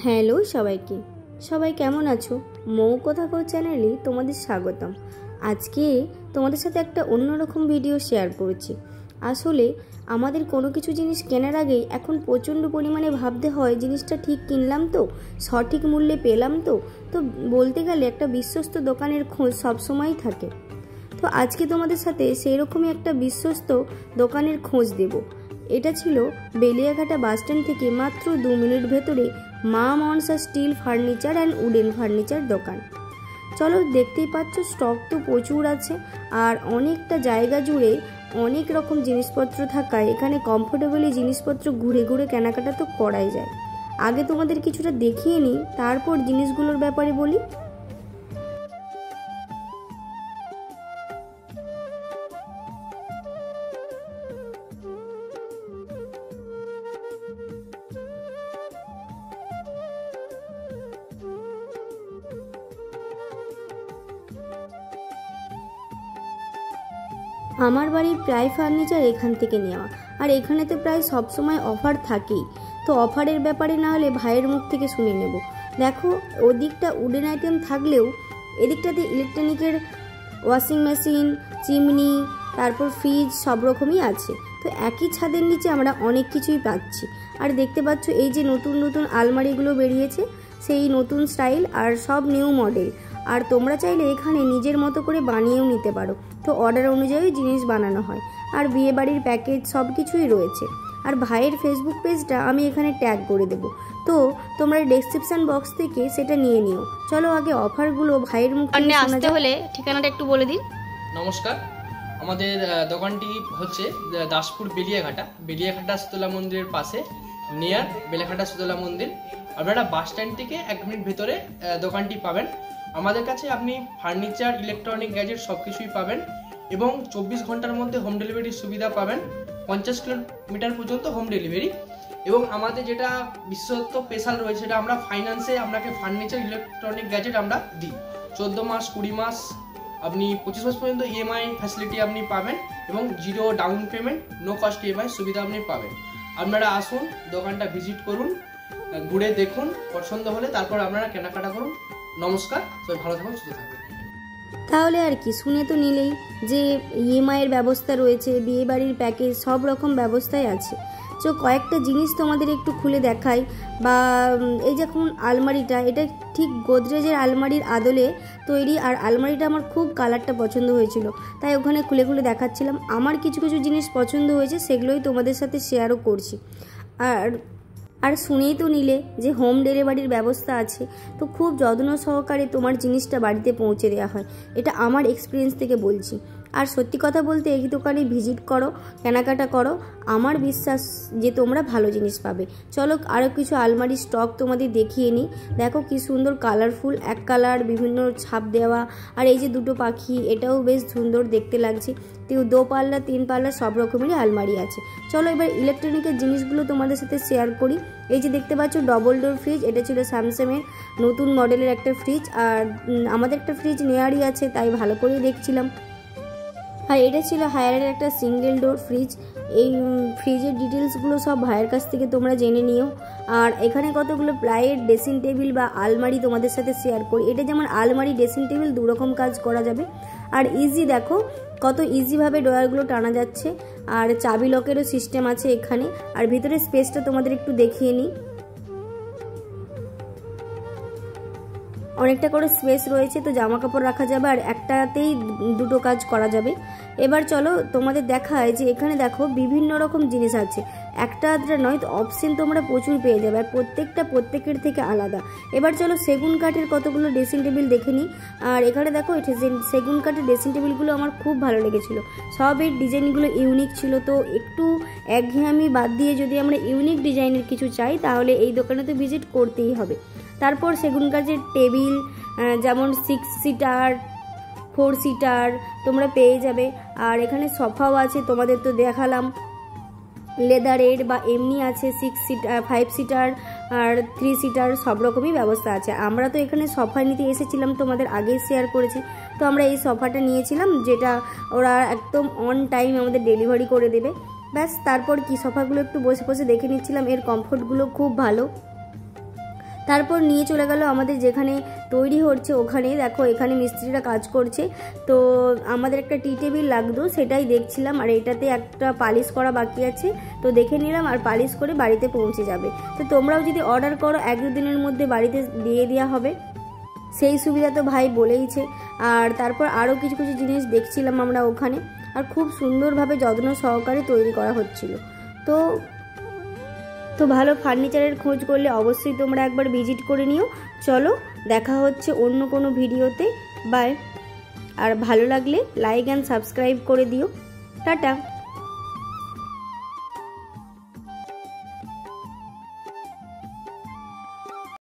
Hello সবাইকে, সবাই কেমন আছো? মৌ কথা কও চ্যানেলে তোমাদের স্বাগতম। আজকে তোমাদের সাথে একটা অন্যরকম ভিডিও শেয়ার করেছি। আসলে আমাদের কোনো কিছু জিনিস কেনার আগেই এখন প্রচণ্ড পরিমাণে ভাবতে হয় জিনিসটা ঠিক কিনলাম তো, সঠিক মূল্যে পেলাম তো। তো বলতে গেলে একটা বিশ্বস্ত দোকানের খোঁজ সবসময়ই থাকে। তো আজকে তোমাদের সাথে সেই রকমই একটা বিশ্বস্ত দোকানের খোঁজ দেব। এটা ছিল বেলিয়াঘাটা বাসস্ট্যান্ড থেকে মাত্র 2 মিনিট ভেতরে মা Manasa steel furniture and wooden furniture দোকান। চলো, দেখতেই পাচ্ছ স্টক তো প্রচুর আছে, আর অনেকটা জায়গা জুড়ে অনেক রকম জিনিসপত্র থাকায় এখানে কমফোর্টেবলি জিনিসপত্র ঘুরে ঘুরে কেনাকাটা তো করাই যায়। আগে তোমাদের কিছুটা দেখিয়ে নিই, তারপর জিনিসগুলোর ব্যাপারে বলি। আমার বাড়ির প্রায় ফার্নিচার এখান থেকে নেওয়া, আর এখানে তো প্রায় সবসময় অফার থাকেই। তো অফারের ব্যাপারে না হলে ভাইয়ের মুখ থেকে শুনে নেব। দেখো, ওদিকটা উডেন আইটেম থাকলেও এদিকটাতে ইলেকট্রনিকের ওয়াশিং মেশিন, চিমনি, তারপর ফ্রিজ সব রকমই আছে। তো একই ছাদের নিচে আমরা অনেক কিছুই পাচ্ছি। আর দেখতে পাচ্ছ এই যে নতুন নতুন আলমারিগুলো বেরিয়েছে, সেই নতুন স্টাইল আর সব নিউ মডেল। আর তোমরা চাইলে এখানে নিজের মতো করে বানিয়েও নিতে পারো। তো অর্ডার অনুযায়ী জিনিস বানানো হয়, আর বিয়েবাড়ির প্যাকেজ সব কিছুই রয়েছে। আর ভাইয়ের ফেসবুক পেজটা আমি এখানে ট্যাগ করে দেবো, তো তোমরা ডেসক্রিপশন বক্স থেকে সেটা নিয়ে নিও। চলো আগে অফারগুলো ভাইয়ের মুখ থেকে আসতে হলে ঠিকানাটা একটু বলে দিন। নমস্কার, আমাদের দোকানটি হচ্ছে দাসপুর বেলিয়াঘাটা শীতলা মন্দিরের পাশে, নিয়ার বেলিয়াঘাটা শীতলা মন্দির। আপনারা বাস স্ট্যান্ড থেকে 1 মিনিট ভেতরে দোকানটি পাবেন। আমাদের কাছে আপনি ফার্নিচার, ইলেকট্রনিক গ্যাজেট সব কিছুই পাবেন, এবং 24 ঘন্টার মধ্যে হোম ডেলিভারির সুবিধা পাবেন। 50 কিলোমিটার পর্যন্ত হোম ডেলিভারি। এবং আমাদের যেটা বিশেষত্ব স্পেশাল রয়েছে, সেটা আমরা ফাইন্যান্সে আপনাকে ফার্নিচার, ইলেকট্রনিক গ্যাজেট আমরা দিই। 14 মাস, 20 মাস, আপনি 25 মাস পর্যন্ত ইএমআই ফ্যাসিলিটি আপনি পাবেন, এবং 0 down payment, no cost EMI সুবিধা আপনি পাবেন। আপনারা আসুন, দোকানটা ভিজিট করুন, ঘুরে দেখুন, পছন্দ হলে তারপর আপনারা কেনাকাটা করুন। নমস্কার, সবাই ভালো থাকুন, সুস্থ থাকুন। তাহলে আর কি, শুনে তো নিলেই যে ইএমআইয়ের ব্যবস্থা রয়েছে, বিয়েবাড়ির প্যাকেজ সব রকম ব্যবস্থাই আছে। তো কয়েকটা জিনিস তোমাদের একটু খুলে দেখাই। বা এই যখন আলমারিটা, এটা ঠিক গোদরেজের আলমারির আদলে তৈরি, আর আলমারিটা আমার খুব কালারটা পছন্দ হয়েছিল, তাই ওখানে খুলে খুলে দেখাচ্ছিলাম। আমার কিছু কিছু জিনিস পছন্দ হয়েছে, সেগুলোই তোমাদের সাথে শেয়ারও করছি। আর শুনেই তো নিলে যে হোম ডেলিভারির ব্যবস্থা আছে, তো খুব যত্ন সহকারে তোমার জিনিসটা বাড়িতে পৌঁছে দেওয়া হয়। এটা আমার এক্সপিরিয়েন্স থেকে বলছি। আর সত্যি কথা বলতে এই দোকানে ভিজিট করো, কেনাকাটা করো, আমার বিশ্বাস যে তোমরা ভালো জিনিস পাবে। চলো আরও কিছু আলমারির স্টক তোমাদের দেখিয়ে নিই। দেখো কি সুন্দর কালারফুল, এক কালার, বিভিন্ন ছাপ দেওয়া। আর এই যে দুটো পাখি, এটাও বেশ সুন্দর দেখতে লাগছে। তো 2 পাল্লা, 3 পাল্লা সব রকমেরই আলমারি আছে। চলো এবার ইলেকট্রনিকের জিনিসগুলো তোমাদের সাথে শেয়ার করি। এই যে দেখতে পাচ্ছ ডবল ডোর ফ্রিজ, এটা ছিল স্যামসাংয়ের নতুন মডেলের একটা ফ্রিজ। আর আমাদের একটা ফ্রিজ নেয়ারই আছে, তাই ভালো করেই দেখছিলাম। আর এটা ছিল হায়ারের একটা সিঙ্গেল ডোর ফ্রিজ। এই ফ্রিজের ডিটেলসগুলো সব ভাইয়ের কাছ থেকে তোমরা জেনে নিও। আর এখানে কতগুলো প্লাইয়ের ড্রেসিং টেবিল বা আলমারি তোমাদের সাথে শেয়ার করি। এটা যেমন আলমারি, ড্রেসিং টেবিল 2 রকম কাজ করা যাবে। আর ইজি, দেখো কত ইজিভাবে ড্রয়ারগুলো টানা যাচ্ছে। আর চাবি লকেরও সিস্টেম আছে এখানে। আর ভিতরে স্পেসটা তোমাদের একটু দেখিয়ে নিই। অনেকটা করে স্পেস রয়েছে, তো জামা কাপড় রাখা যাবে, আর একটাতেই 2টো কাজ করা যাবে। এবার চলো তোমাদের দেখায় যে এখানে দেখো বিভিন্ন রকম জিনিস আছে, একটা আধটা নয়, তো অপশন তোমরা প্রচুর পেয়ে যাবে, আর প্রত্যেকের থেকে আলাদা। এবার চলো সেগুন কাঠের কতগুলো ড্রেসিং টেবিল দেখে নিই। আর এখানে দেখো সেগুন কাঠের ড্রেসিং টেবিলগুলো আমার খুব ভালো লেগেছিলো। সব এর ডিজাইনগুলো ইউনিক ছিল, তো একটু একঘেয়েমি বাদ দিয়ে যদি আমরা ইউনিক ডিজাইনের কিছু চাই, তাহলে এই দোকানে তো ভিজিট করতেই হবে। তারপর সেগুন কাঠের টেবিল, যেমন 6 সিটার, 4 সিটার তোমরা পেয়ে যাবে। আর এখানে সোফাও আছে, তোমাদের তো দেখালাম, লেদারের বা এমনি আছে 6 সিটার, 5 সিটার আর 3 সিটার সব রকমই ব্যবস্থা আছে। আমরা তো এখানে সোফা নিতে এসেছিলাম, তোমাদের আগেই শেয়ার করেছি। তো আমরা এই সোফাটা নিয়েছিলাম, যেটা ওরা একদম অন টাইম আমাদের ডেলিভারি করে দেবে। ব্যাস, তারপর কি সোফাগুলো একটু বসে বসে দেখে নিচ্ছিলাম, এর কমফোর্টগুলো খুব ভালো। তারপর নিয়ে চলে গেল আমাদের যেখানে তৈরি হচ্ছে ওখানে। দেখো এখানে মিস্ত্রিরা কাজ করছে, তো আমাদের একটা টি টেবিল লাগতো, সেটাই দেখছিলাম। আর এটাতে একটা পালিশ করা বাকি আছে, তো দেখে নিলাম, আর পালিশ করে বাড়িতে পৌঁছে যাবে। তো তোমরাও যদি অর্ডার করো 1-2 দিনের মধ্যে বাড়িতে দিয়ে দেওয়া হবে, সেই সুবিধা তো ভাই বলেইছে। আর তারপর আরও কিছু কিছু জিনিস দেখছিলাম আমরা ওখানে, আর খুব সুন্দরভাবে যত্ন সহকারে তৈরি করা হচ্ছিল। তো ভালো ফার্নিচারের খোঁজ করলে অবশ্যই তোমরা একবার ভিজিট করে নিও। চলো দেখা হচ্ছে অন্য কোনো ভিডিওতে। বাই। আর ভালো লাগলে লাইক অ্যান্ড সাবস্ক্রাইব করে দিও। টাটা।